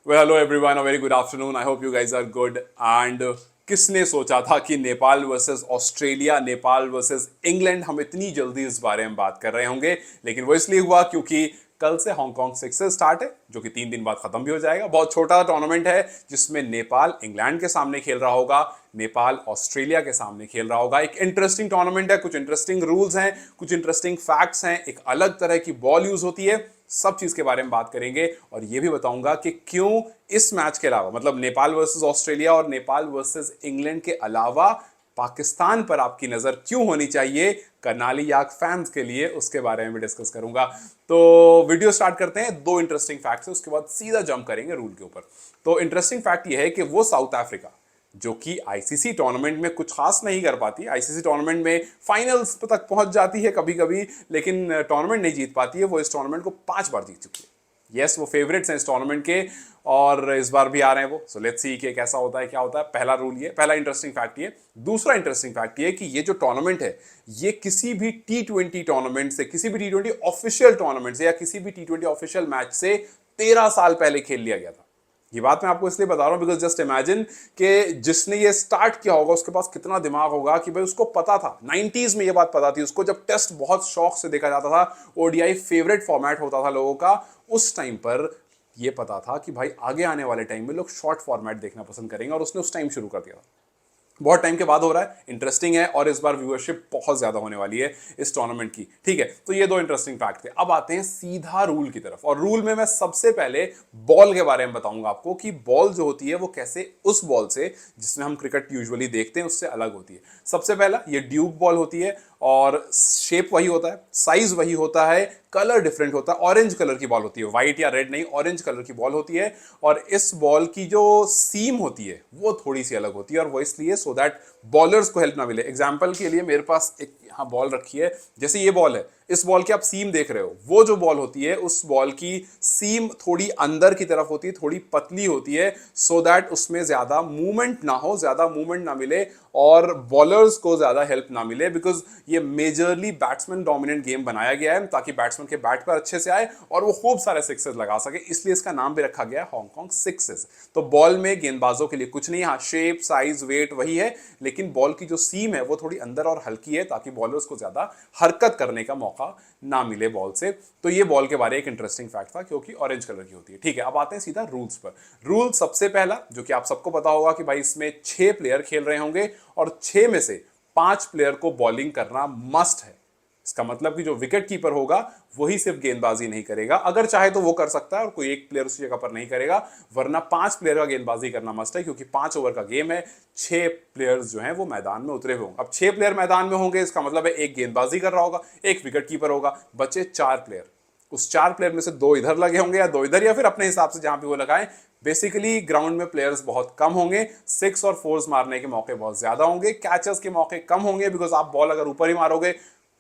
Well, hello everyone, a very good afternoon. I hope you guys are good. And किसने सोचा था कि Nepal versus Australia, Nepal versus England, हम इतनी जल्दी इस बारे में बात कर रहे होंगे। लेकिन वो इसलिए हुआ क्योंकि कल से हांगकांग 6 से स्टार्ट है, जो कि 3 दिन बाद खत्म भी हो जाएगा। बहुत छोटा टूर्नामेंट है जिसमें नेपाल इंग्लैंड के सामने खेल रहा होगा, नेपाल ऑस्ट्रेलिया के सामने खेल रहा होगा। एक इंटरेस्टिंग टूर्नामेंट है, कुछ इंटरेस्टिंग रूल्स हैं, कुछ इंटरेस्टिंग फैक्ट्स हैं, एक अलग तरह की बॉल यूज होती है। सब चीज के बारे में बात करेंगे और यह भी बताऊंगा कि क्यों इस मैच के अलावा, मतलब नेपाल वर्सेस ऑस्ट्रेलिया और नेपाल वर्सेस इंग्लैंड के अलावा पाकिस्तान पर आपकी नजर क्यों होनी चाहिए करनाली याक फैंस के लिए, उसके बारे में भी डिस्कस करूंगा। तो वीडियो स्टार्ट करते हैं। 2 इंटरेस्टिंग फैक्ट्स है, उसके बाद सीधा जंप करेंगे रूल के ऊपर। तो इंटरेस्टिंग फैक्ट यह है कि वो साउथ अफ्रीका जो कि आईसीसी टूर्नामेंट में कुछ खास नहीं कर पाती, आईसीसी टूर्नामेंट में फाइनल्स तक पहुंच जाती है कभी कभी, लेकिन टूर्नामेंट नहीं जीत पाती है। वो इस टूर्नामेंट को 5 बार जीत चुकी है। यस, वो फेवरेट्स हैं इस टूर्नामेंट के और इस बार भी आ रहे हैं वो। सो लेट्स सी कि कैसा होता है, क्या होता है। पहला रूल ये, पहला इंटरेस्टिंग फैक्ट ये। दूसरा इंटरेस्टिंग फैक्ट ये कि ये जो टूर्नामेंट है, ये किसी भी टी20 टूर्नामेंट से, किसी भी टी20 ऑफिशियल टूर्नामेंट से या किसी भी टी20 ऑफिशियल मैच से 13 साल पहले खेल लिया गया था। ये बात मैं आपको इसलिए बता रहा हूं बिकॉज जस्ट इमेजिन कि जिसने ये स्टार्ट किया होगा उसके पास कितना दिमाग होगा कि भाई उसको पता था, 90s में ये बात पता थी उसको, जब टेस्ट बहुत शौक से देखा जाता था, ओडीआई फेवरेट फॉर्मेट होता था लोगों का, उस टाइम पर ये पता था कि भाई आगे आने वाले टाइम में लोग शॉर्ट फॉर्मेट देखना पसंद करेंगे और उसने उस टाइम शुरू कर दिया था। बहुत टाइम के बाद हो रहा है, इंटरेस्टिंग है और इस बार व्यूअरशिप बहुत ज्यादा होने वाली है इस टूर्नामेंट की। ठीक है, तो ये 2 इंटरेस्टिंग फैक्ट थे। अब आते हैं सीधा रूल की तरफ, और रूल में मैं सबसे पहले बॉल के बारे में बताऊंगा आपको कि बॉल जो होती है वो कैसे उस बॉल से जिसमें हम क्रिकेट यूजुअली देखते हैं उससे अलग होती है। सबसे पहला, ये ड्यूक बॉल होती है और शेप वही होता है, साइज वही होता है, कलर डिफरेंट होता है। ऑरेंज कलर की बॉल होती है, व्हाइट या रेड नहीं, ऑरेंज कलर की बॉल होती है। और इस बॉल की जो सीम होती है वो थोड़ी सी अलग होती है, और वो इसलिए सो दैट बॉलर्स को हेल्प ना मिले। एग्जांपल के लिए मेरे पास एक यहाँ बॉल रखी है, जैसे ये बॉल है, इस बॉल की आप सीम देख रहे हो, वो जो बॉल होती है उस बॉल की सीम थोड़ी अंदर की तरफ होती है, थोड़ी पतली होती है, सो दैट उसमें ज्यादा मूवमेंट ना हो, ज्यादा मूवमेंट ना मिले और बॉलर्स को ज्यादा हेल्प ना मिले। बिकॉज ये मेजरली बैट्समैन डोमिनेंट गेम बनाया गया है ताकि बैट्समैन के बैट पर अच्छे से आए और वो खूब सारे सिक्सेस लगा सके, इसलिए इसका नाम भी रखा गया है हांगकांग सिक्सेस। तो बॉल में गेंदबाजों के लिए कुछ नहीं, हाँ शेप साइज वेट वही है, लेकिन बॉल की जो सीम है वो थोड़ी अंदर और हल्की है ताकि बॉलर्स को ज्यादा हरकत करने का मौका ना मिले बॉल से। तो ये बॉल के बारे एक इंटरेस्टिंग फैक्ट था क्योंकि ऑरेंज कलर की होती है। ठीक है, अब आते हैं सीधा रूल्स पर। रूल सबसे पहला जो कि आप सबको पता होगा कि भाई इसमें 6 प्लेयर खेल रहे होंगे और 6 में से 5 प्लेयर को बॉलिंग करना मस्ट है। इसका मतलब कि जो विकेट कीपर होगा वही सिर्फ गेंदबाजी नहीं करेगा, अगर चाहे तो वो कर सकता है और कोई एक प्लेयर उसी जगह पर नहीं करेगा, वरना 5 प्लेयर का गेंदबाजी करना मस्ट है क्योंकि 5 ओवर का गेम है। 6 प्लेयर्स जो हैं वो मैदान में उतरे हुए होंगे। अब 6 प्लेयर मैदान में होंगे, इसका मतलब है एक गेंदबाजी कर रहा होगा, एक विकेट कीपर होगा, बचे 4 प्लेयर। उस 4 प्लेयर में से 2 इधर लगे होंगे या 2 इधर, या फिर अपने हिसाब से जहां पे वो लगाएं। बेसिकली ग्राउंड में प्लेयर्स बहुत कम होंगे, 6 और 4 मारने के मौके बहुत ज्यादा होंगे, कैचर्स के मौके कम होंगे बिकॉज आप बॉल अगर ऊपर ही मारोगे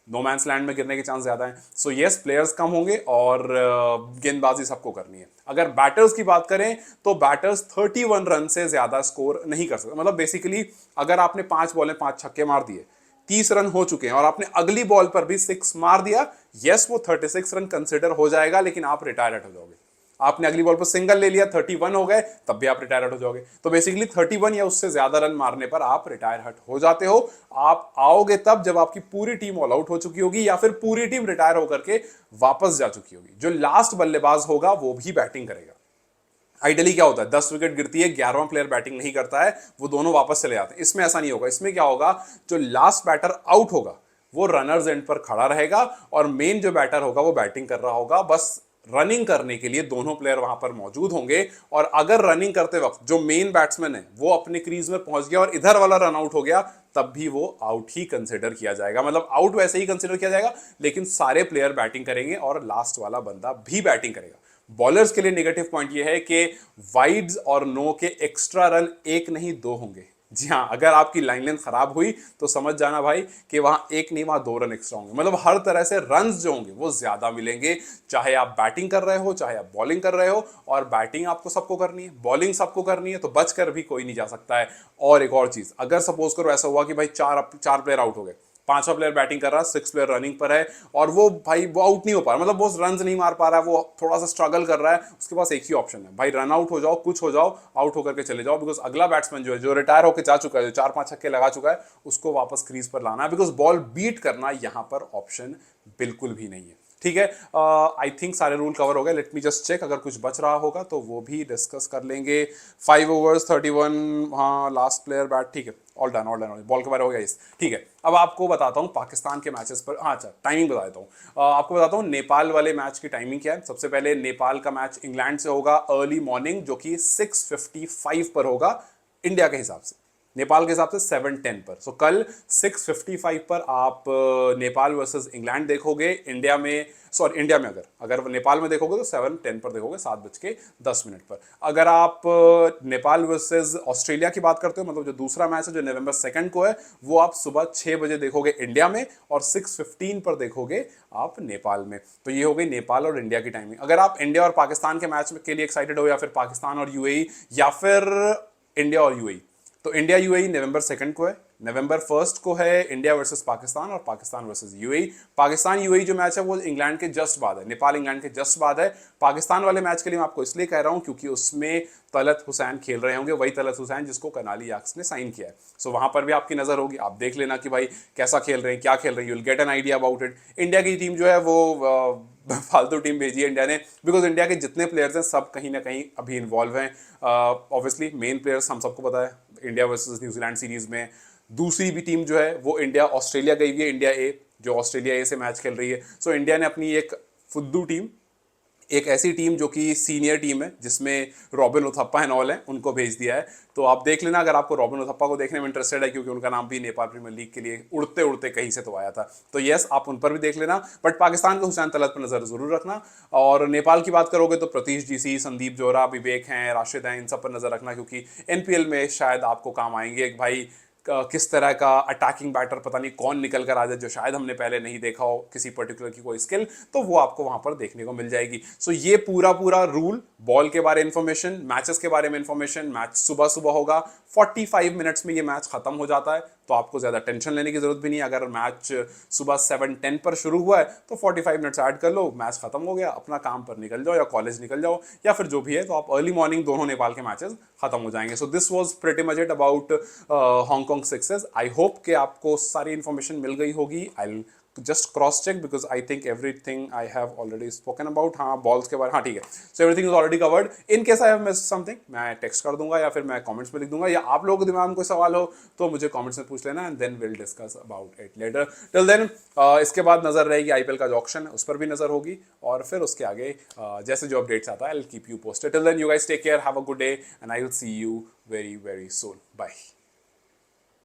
नो मैंस लैंड में गिरने के चांस ज्यादा है। सो यस, प्लेयर्स कम होंगे और गेंदबाजी सबको करनी है। अगर बैटर्स की बात करें तो बैटर्स 31 रन से ज्यादा स्कोर नहीं कर सकते। मतलब बेसिकली अगर आपने 5 बॉलें 5 छक्के मार दिए, 30 रन हो चुके हैं और आपने अगली बॉल पर भी 6 मार दिया, यस वो 36 रन कंसिडर हो जाएगा, लेकिन आप रिटायर्ड हो जाओगे। आपने अगली बॉल पर सिंगल ले लिया, 31 हो गए, तब भी आप रिटायर हो जाओगे। तो बेसिकली 31 या उससे ज्यादा रन मारने पर आप रिटायर हट हो जाते हो। आप आओगे तब जब आपकी पूरी टीम ऑल आउट हो चुकी होगी या फिर पूरी टीम रिटायर होकर के वापस जा चुकी होगी। जो लास्ट बल्लेबाज होगा वो भी बैटिंग करेगा। आइडियली क्या होता है, 10 विकेट गिरती है, 11वां प्लेयर बैटिंग नहीं करता है, वो दोनों वापस चले जाते हैं। इसमें ऐसा नहीं होगा। इसमें क्या होगा, जो लास्ट बैटर आउट होगा वो रनर्स एंड पर खड़ा रहेगा और मेन जो बैटर होगा वो बैटिंग कर रहा होगा। बस रनिंग करने के लिए दोनों प्लेयर वहां पर मौजूद होंगे, और अगर रनिंग करते वक्त जो मेन बैट्समैन है वो अपने क्रीज में पहुंच गया और इधर वाला रन आउट हो गया, तब भी वो आउट ही कंसिडर किया जाएगा। मतलब आउट वैसे ही कंसिडर किया जाएगा, लेकिन सारे प्लेयर बैटिंग करेंगे और लास्ट वाला बंदा भी बैटिंग करेगा। बॉलर्स के लिए नेगेटिव पॉइंट ये है कि वाइड्स और नो के एक्स्ट्रा रन 1 नहीं 2 होंगे। जी हाँ, अगर आपकी लाइन लेंथ खराब हुई तो समझ जाना भाई कि वहां 1 नहीं वहां 2 रन एक्स्ट्रा होंगे। मतलब हर तरह से रन जो होंगे वो ज्यादा मिलेंगे, चाहे आप बैटिंग कर रहे हो चाहे आप बॉलिंग कर रहे हो। और बैटिंग आपको सबको करनी है, बॉलिंग सबको करनी है, तो बचकर भी कोई नहीं जा सकता है। और एक और चीज, अगर सपोज करो ऐसा हुआ कि भाई चार प्लेयर आउट हो गए, 5वां प्लेयर बैटिंग कर रहा है, 6 प्लेयर रनिंग पर है और वो भाई वो आउट नहीं हो पा रहा, मतलब वो रन नहीं मार पा रहा है, वो थोड़ा सा स्ट्रगल कर रहा है। उसके पास एक ही ऑप्शन है भाई, रन आउट हो जाओ, कुछ हो जाओ, आउट होकर के चले जाओ, बिकॉज अगला बैट्समैन जो है, जो रिटायर होकर जा चुका है, जो 4-5 छक्के लगा चुका है, उसको वापस क्रीज पर लाना है, बिकॉज बॉल बीट करना यहां पर ऑप्शन बिल्कुल भी नहीं है। ठीक है, आई थिंक सारे रूल कवर हो गए। लेट मी जस्ट चेक, अगर कुछ बच रहा होगा तो वो भी डिस्कस कर लेंगे। 5 ओवर्स 31, हाँ लास्ट प्लेयर बैट, ठीक है, all done all done, ball के बारे हो गया इस, ठीक है। अब आपको बताता हूँ पाकिस्तान के मैचेस पर, हाँ अच्छा टाइमिंग बता देता हूँ आपको, बताता हूँ नेपाल वाले मैच की टाइमिंग क्या है। सबसे पहले नेपाल का मैच इंग्लैंड से होगा अर्ली मॉर्निंग, जो कि 6:55 पर होगा इंडिया के हिसाब से, नेपाल के हिसाब से 7:10 पर। सो कल 6:55 पर आप नेपाल वर्सेस इंग्लैंड देखोगे। इंडिया में, सॉरी इंडिया में अगर नेपाल में देखोगे तो 7:10 पर देखोगे, 7:10 पर। अगर आप नेपाल वर्सेस ऑस्ट्रेलिया की बात करते हो, मतलब जो दूसरा मैच है जो नवंबर 2 को है, वो आप सुबह 6 बजे देखोगे इंडिया में और 6:15 पर देखोगे आप नेपाल में। तो ये हो गई नेपाल और इंडिया की टाइमिंग। अगर आप इंडिया और पाकिस्तान के मैच के लिए एक्साइटेड हो, या फिर पाकिस्तान और यूएई, या फिर इंडिया और यूएई, तो इंडिया यूएई नवंबर 2 को है, नवंबर 1 को है इंडिया वर्सेस पाकिस्तान और Pakistan versus UAE. Pakistan UAE जो मैच है वो इंग्लैंड के जस्ट बाद है, नेपाल इंग्लैंड के जस्ट बाद है। पाकिस्तान वाले मैच के लिए मैं आपको इसलिए कह रहा हूं क्योंकि उसमें तलत हुसैन खेल रहे होंगे, वही तलत हुसैन जिसको कनाली याक्स ने साइन किया है। सो वहां पर भी आपकी नजर होगी, आप देख लेना कि भाई कैसा खेल रहे हैं, क्या खेल रहे हैं, you will get an idea about it. India की टीम जो है वो फालतू टीम भेजी है इंडिया ने, बिकॉज इंडिया के जितने प्लेयर्स हैं सब कहीं ना कहीं अभी इन्वॉल्व हैं। ऑब्वियसली मेन प्लेयर्स हम सबको पता है, इंडिया वर्सेस न्यूजीलैंड सीरीज में दूसरी भी टीम जो है वो इंडिया ऑस्ट्रेलिया गई हुई है, इंडिया ए, जो ऑस्ट्रेलिया ए से मैच खेल रही है। सो इंडिया ने अपनी एक फुद्दू टीम, एक ऐसी टीम जो कि सीनियर टीम है जिसमें रॉबिन उथप्पा एंड ऑल हैं, उनको भेज दिया है। तो आप देख लेना अगर आपको रॉबिन उथप्पा को देखने में इंटरेस्टेड है, क्योंकि उनका नाम भी नेपाल प्रीमियर लीग के लिए उड़ते उड़ते कहीं से तो आया था। तो यस, आप उन पर भी देख लेना, बट पाकिस्तान के हुसैन तलत पर नजर जरूर रखना। और नेपाल की बात करोगे तो प्रतीश जीसी, संदीप जोरा, विवेक हैं, राशिद हैं, इन सब पर नजर रखना, क्योंकि एनपीएल में शायद आपको काम आएंगे। एक भाई किस तरह का अटैकिंग बैटर पता नहीं कौन निकल कर आ जाए, जो शायद हमने पहले नहीं देखा हो किसी पर्टिकुलर की कोई स्किल, तो वो आपको वहां पर देखने को मिल जाएगी। सो ये पूरा रूल, बॉल के बारे में इंफॉर्मेशन, मैचेस के बारे में इंफॉर्मेशन, मैच सुबह सुबह होगा, 45 मिनट्स में ये मैच खत्म हो जाता है, तो आपको ज्यादा टेंशन लेने की जरूरत भी नहीं। अगर मैच सुबह 7:10 पर शुरू हुआ है तो 45 मिनट्स ऐड कर लो, मैच खत्म हो गया, अपना काम पर निकल जाओ या कॉलेज निकल जाओ या फिर जो भी है, तो आप अर्ली मॉर्निंग दोनों नेपाल के मैचेस खत्म हो जाएंगे। So this was pretty much it about Hong Kong sixes. I hope कि आपको सारी इंफॉर्मेशन मिल गई होगी। I just cross check because I think everything I have already spoken about. हाँ बॉल्स के बारे, हाँ ठीक है, so everything is already covered. In case I have missed something मैं टेक्स्ट कर दूंगा या फिर मैं कमेंट्स में लिख दूंगा, या आप लोगों के दिमाग में कोई सवाल हो तो मुझे कमेंट्स में पूछ लेना and then will discuss about it later. Till then इसके बाद नजर रहेगी आईपीएल का जो ऑक्शन है उस पर भी नजर होगी, और फिर उसके आगे जैसे जो अपडेट्स आता है I will keep you posted. Till then you guys take care, have a good day and I will see you very very soon. Bye.